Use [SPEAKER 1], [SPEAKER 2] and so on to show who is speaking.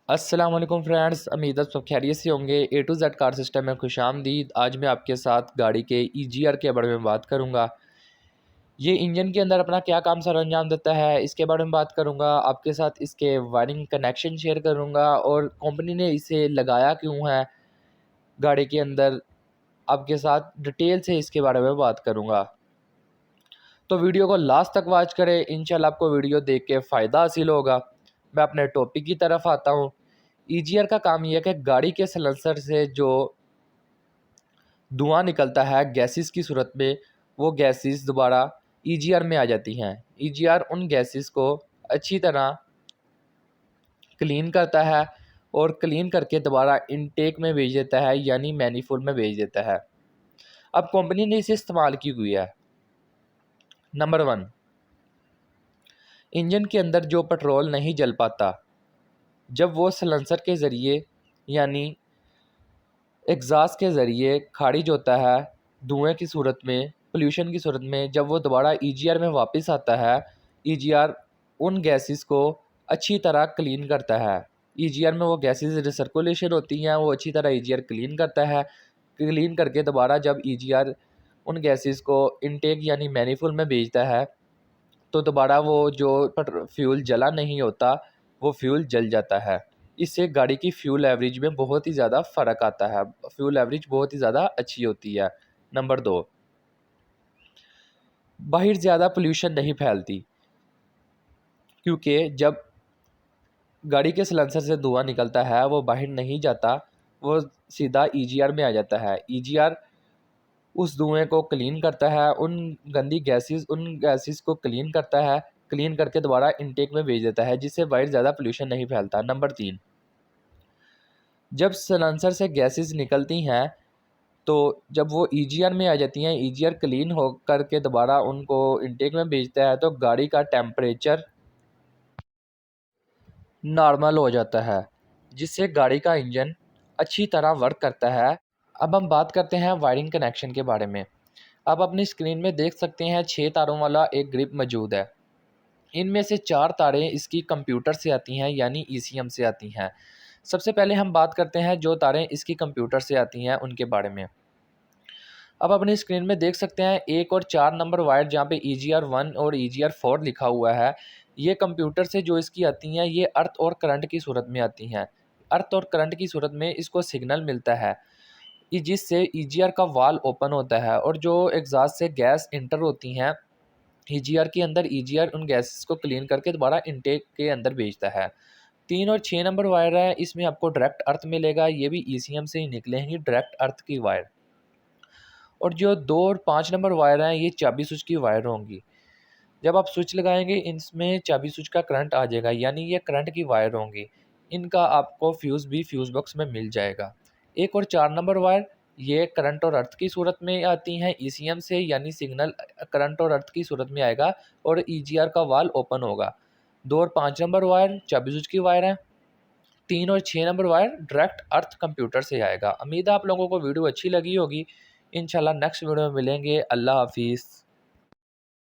[SPEAKER 1] अस्सलाम वालेकुम फ्रेंड्स, उम्मीद है सब खैरियत से होंगे। ए टू जेड कार सिस्टम में खुशामदीद। आज मैं आपके साथ गाड़ी के ईजीआर के बारे में बात करूंगा। ये इंजन के अंदर अपना क्या काम सर अंजाम देता है, इसके बारे में बात करूंगा। आपके साथ इसके वायरिंग कनेक्शन शेयर करूंगा और कंपनी ने इसे लगाया क्यों है गाड़ी के अंदर, आपके साथ डिटेल से इसके बारे में बात करूँगा। तो वीडियो को लास्ट तक वॉच करें, इंशाल्लाह आपको वीडियो देख के फ़ायदा हासिल होगा। मैं अपने टॉपिक की तरफ आता हूँ। ईजीआर का काम यह है कि गाड़ी के सलेंसर से जो धुआं निकलता है गैसेस की सूरत में, वो गैसेस दोबारा ईजीआर में आ जाती हैं। ईजीआर उन गैसेस को अच्छी तरह क्लीन करता है और क्लीन करके दोबारा इनटेक में भेज देता है, यानी मैनीफोल्ड में भेज देता है। अब कंपनी ने इसे इस्तेमाल की हुई है। नंबर 1, इंजन के अंदर जो पेट्रोल नहीं जल पाता, जब वो सलेंसर के ज़रिए यानी एग्ज़ॉस्ट के ज़रिए खारिज होता है धुएं की सूरत में, पोल्यूशन की सूरत में, जब वो दोबारा ईजीआर में वापस आता है, ईजीआर उन गैसेस को अच्छी तरह क्लीन करता है। ईजीआर में वो गैसेस रिसर्कुलेशन होती हैं, वो अच्छी तरह ईजीआर क्लीन करता है। क्लीन करके दोबारा जब ईजीआर उन गैसेस को इनटेक यानी मैनीफोल्ड में भेजता है, तो दोबारा वो जो फ्यूल जला नहीं होता, वो फ्यूल जल जाता है। इससे गाड़ी की फ्यूल एवरेज में बहुत ही ज़्यादा फ़र्क आता है, फ्यूल एवरेज बहुत ही ज़्यादा अच्छी होती है। नंबर 2, बाहर ज़्यादा पोल्यूशन नहीं फैलती, क्योंकि जब गाड़ी के सिलेंसर से धुआं निकलता है वो बाहर नहीं जाता, वो सीधा ईजीआर में आ जाता है। ईजीआर उस धुएं को क्लीन करता है, उन गैसेस को क्लीन करता है, क्लीन करके दोबारा इनटेक में भेज देता है, जिससे बाहर ज़्यादा पोल्यूशन नहीं फैलता। नंबर 3, जब सिलेंसर से गैसेस निकलती हैं, तो जब वो ईजीआर में आ जाती हैं, ईजीआर क्लीन हो करके दोबारा उनको इनटेक में भेजता है, तो गाड़ी का टेम्परेचर नॉर्मल हो जाता है, जिससे गाड़ी का इंजन अच्छी तरह वर्क करता है। अब हम बात करते हैं वायरिंग कनेक्शन के बारे में। आप अपनी स्क्रीन में देख सकते हैं 6 तारों वाला एक ग्रिप मौजूद है। इनमें से 4 तारें इसकी कंप्यूटर से आती हैं, यानी ईसीएम से आती हैं। सबसे पहले हम बात करते हैं जो तारें इसकी कंप्यूटर से आती हैं उनके बारे में। अब अपनी स्क्रीन में देख सकते हैं 1 और 4 नंबर वायर, जहाँ पे EGR 1 और EGR 4 लिखा हुआ है। ये कंप्यूटर से जो इसकी आती हैं, ये अर्थ और करंट की सूरत में आती हैं। अर्थ और करंट की सूरत में इसको सिग्नल मिलता है, जिससे EGR का वाल्व ओपन होता है और जो एग्जॉस्ट से गैस इंटर होती हैं EGR के अंदर, EGR उन गैसेस को क्लीन करके दोबारा इनटेक के अंदर भेजता है। 3 और 6 नंबर वायर है, इसमें आपको डायरेक्ट अर्थ मिलेगा, ये भी ECM से ही निकलेंगी, डायरेक्ट अर्थ की वायर। और जो 2 और 5 नंबर वायर हैं, ये चाबी स्विच की वायर होंगी। जब आप स्विच लगाएंगे, इनमें चाबी स्विच का करंट आ जाएगा, यानी ये करंट की वायर होंगी। इनका आपको फ्यूज़ भी फ्यूज़ बॉक्स में मिल जाएगा। 1 और 4 नंबर वायर, ये करंट और अर्थ की सूरत में आती हैं ECM से, यानी सिग्नल करंट और अर्थ की सूरत में आएगा और EGR का वाल्व ओपन होगा। 2 और 5 नंबर वायर चाबी स्विच की वायर हैं। 3 और 6 नंबर वायर डायरेक्ट अर्थ कंप्यूटर से आएगा। उम्मीद है आप लोगों को वीडियो अच्छी लगी होगी। इंशाल्लाह नेक्स्ट वीडियो में मिलेंगे। अल्लाह हाफिज़।